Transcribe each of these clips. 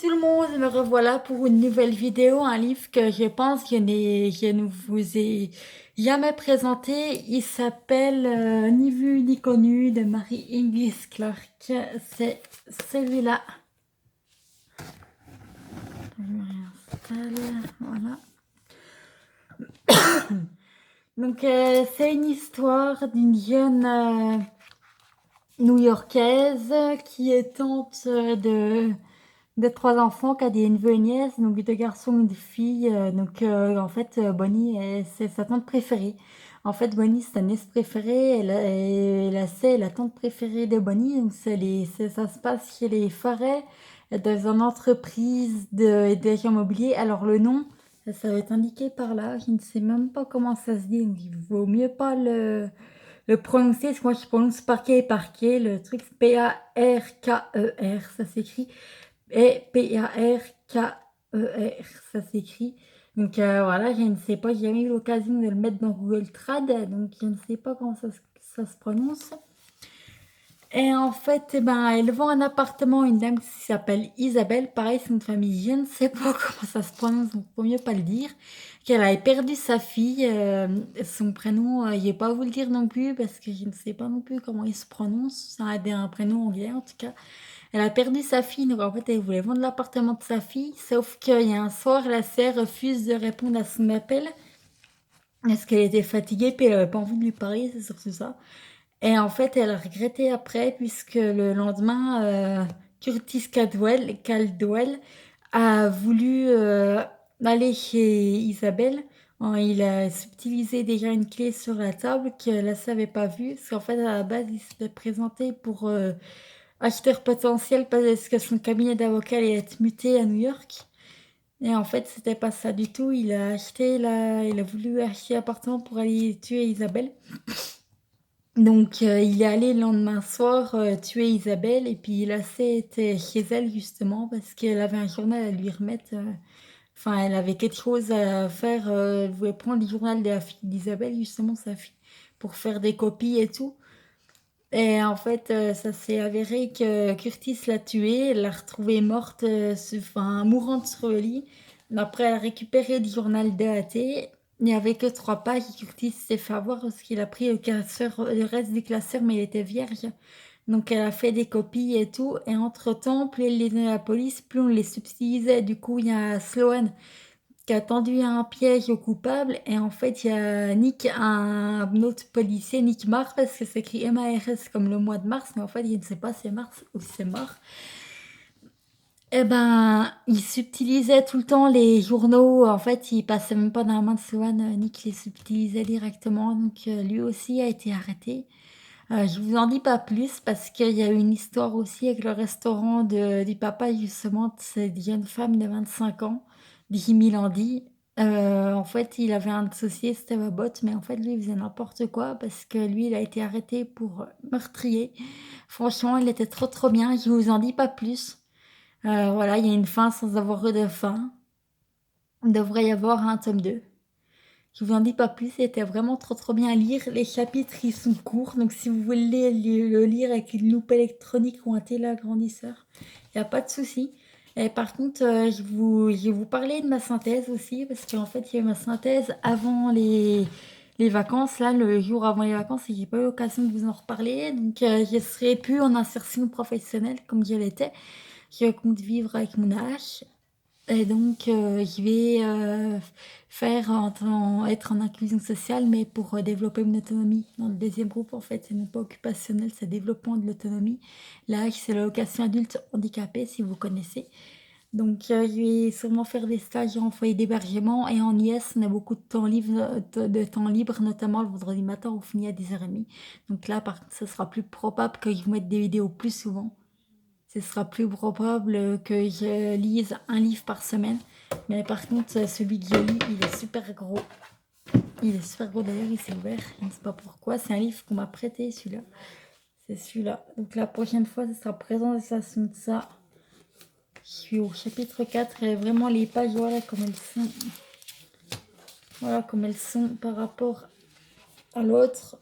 tout le monde, me revoilà pour une nouvelle vidéo, un livre que je pense que je ne vous ai jamais présenté. Il s'appelle Ni vu ni connu de Mary Inglis Clark. C'est celui-là. Je me réinstalle, voilà. Donc c'est une histoire d'une jeune New-Yorkaise qui est tante de trois enfants, qui a des neveux et nièces, donc deux garçons et une fille. En fait, Bonnie, c'est sa tante préférée. En fait, Bonnie, c'est sa nièce préférée. C'est la tante préférée de Bonnie. Donc, ça se passe chez les Forêts, dans une entreprise d'agents immobiliers. Alors, le nom, ça va être indiqué par là. Je ne sais même pas comment ça se dit. Donc, il vaut mieux pas le prononcer. Parce que moi, je prononce parquet. Le truc, c'est Parker, ça s'écrit. Et Parker, ça s'écrit. Donc voilà, je ne sais pas, j'ai jamais eu l'occasion de le mettre dans Google Trad, donc je ne sais pas comment ça se prononce. Et en fait, elle vend un appartement à une dame qui s'appelle Isabelle, pareil, c'est une famille, je ne sais pas comment ça se prononce, donc faut mieux pas le dire. Qu'elle avait perdu sa fille, son prénom, je vais pas vous le dire non plus, parce que je ne sais pas non plus comment il se prononce, c'est un prénom anglais en tout cas. Elle a perdu sa fille, donc en fait elle voulait vendre l'appartement de sa fille, sauf qu'il y a un soir, la sœur refuse de répondre à son appel, parce qu'elle était fatiguée, puis elle avait pas envie de lui parler, c'est surtout ça. Et en fait elle a regretté après, puisque le lendemain, Curtis Caldwell a voulu aller chez Isabelle. Il a subtilisé déjà une clé sur la table qu'elle ne savait pas vue, parce qu'en fait à la base il s'était présenté pour acheteur potentiel parce que son cabinet d'avocat allait être muté à New York. Et en fait, c'était pas ça du tout. Il a voulu acheter l'appartement pour aller tuer Isabelle. Donc, il est allé le lendemain soir tuer Isabelle. Et puis, était chez elle justement parce qu'elle avait un journal à lui remettre. Enfin, elle avait quelque chose à faire. Elle voulait prendre le journal de la fille d'Isabelle, justement, sa fille, pour faire des copies et tout. Et en fait, ça s'est avéré que Curtis l'a tuée, elle l'a retrouvée morte, mourante sur le lit. Après, elle a récupéré le journal DAT. Il n'y avait que 3 pages. Curtis s'est fait avoir parce qu'il a pris le reste du classeur, mais il était vierge. Donc, elle a fait des copies et tout. Et entre-temps, plus elle les donnait à la police, plus on les subtilisait. Du coup, il y a Sloan qui a tendu un piège au coupable. Et en fait, il y a Nick, un autre policier, Nick Mars, parce que c'est écrit MARS comme le mois de mars, mais en fait, il ne sait pas si c'est mars ou si c'est mort. Eh ben, il subtilisait tout le temps les journaux. En fait, il passait même pas dans la main de Sloan. Nick les subtilisait directement. Donc, lui aussi a été arrêté. Je vous en dis pas plus parce qu'il y a eu une histoire aussi avec le restaurant du papa justement de cette jeune femme de 25 ans, Jimmy Landy. En fait, il avait un associé, c'était Wabot, mais en fait, lui, il faisait n'importe quoi parce que lui, il a été arrêté pour meurtrier. Franchement, il était trop trop bien, je vous en dis pas plus. Voilà, il y a une fin sans avoir eu de fin. Il devrait y avoir un tome 2. Je vous en dis pas plus, c'était vraiment trop trop bien à lire. Les chapitres, ils sont courts, donc si vous voulez le lire avec une loupe électronique ou un téléagrandisseur, il n'y a pas de souci. Et par contre, je vais vous parler de ma synthèse aussi, parce qu'en fait, il y a eu ma synthèse avant les vacances, là, le jour avant les vacances, et j'ai pas eu l'occasion de vous en reparler. Donc, je serai plus en insertion professionnelle comme je l'étais. Je compte vivre avec mon âge. Et donc, je vais être en inclusion sociale, mais pour développer mon autonomie. Dans le deuxième groupe, en fait, c'est non pas occupationnel, c'est développement de l'autonomie. Là, c'est l'allocation adulte handicapé, si vous connaissez. Donc, je vais sûrement faire des stages en foyer d'hébergement et en IS, on a beaucoup de temps libre, notamment le vendredi matin, on finit à 10h30. Donc là, par contre, ce sera plus probable que je mette des vidéos plus souvent. Ce sera plus probable que je lise un livre par semaine. Mais par contre, celui que je lis, il est super gros. Il est super gros d'ailleurs, il s'est ouvert. Je ne sais pas pourquoi. C'est un livre qu'on m'a prêté, celui-là. C'est celui-là. Donc la prochaine fois, ce sera présentation de ça. Je suis au chapitre 4 et vraiment les pages, voilà comme elles sont. Voilà comme elles sont par rapport à l'autre.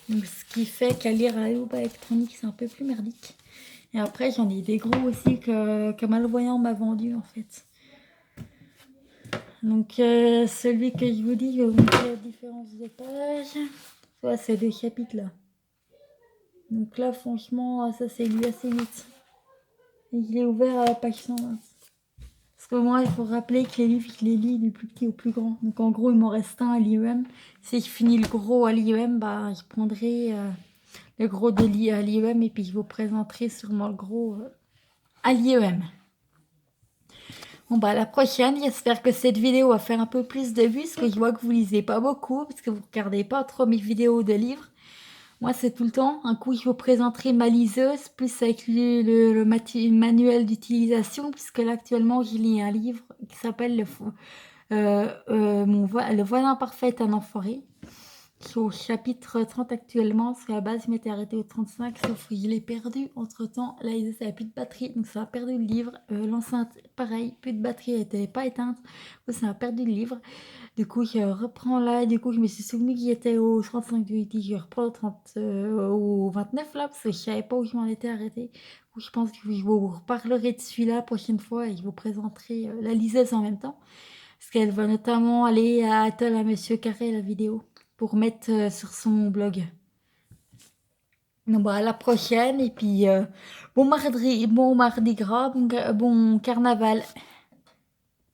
Donc, ce qui fait qu'à lire à la loupe électronique, c'est un peu plus merdique. Et après, j'en ai des gros aussi que Malvoyant m'a vendu en fait. Donc, celui que je vous dis, je vais vous montrer la différence de page. Ça, c'est deux chapitres là. Donc là, franchement, ça s'est lu assez vite. Et je l'ai ouvert à la page 120. Parce que moi, il faut rappeler que les livres, je les lis du plus petit au plus grand. Donc en gros, il m'en reste un à l'IEM. Si je finis le gros à l'IEM, bah, je prendrai le gros de à l'IEM et puis je vous présenterai sûrement le gros à l'IEM. Bon bah la prochaine, j'espère que cette vidéo va faire un peu plus de vues, parce que je vois que vous lisez pas beaucoup, parce que vous regardez pas trop mes vidéos de livres. Moi c'est tout le temps, un coup je vous présenterai ma liseuse, plus avec le manuel d'utilisation, puisque là actuellement je lis un livre qui s'appelle Le voisin parfait, un enfoiré. Je suis au chapitre 30 actuellement, parce qu'à la base je m'étais arrêtée au 35, sauf que je l'ai perdu entre temps. Là il n'y a plus de batterie, donc ça a perdu le livre. L'enceinte, pareil, plus de batterie, elle n'était pas éteinte, donc ça a perdu le livre. Du coup je reprends là, du coup je me suis souvenu qu'il était au 35, je reprends au 29 là, parce que je savais pas où je m'en étais arrêtée. Donc, je pense que je vous reparlerai de celui-là la prochaine fois et je vous présenterai la liseuse en même temps. Parce qu'elle va notamment aller à Atoll à Monsieur Carré la vidéo pour mettre sur son blog. Donc bah, à la prochaine et puis bon mardi gras, bon carnaval.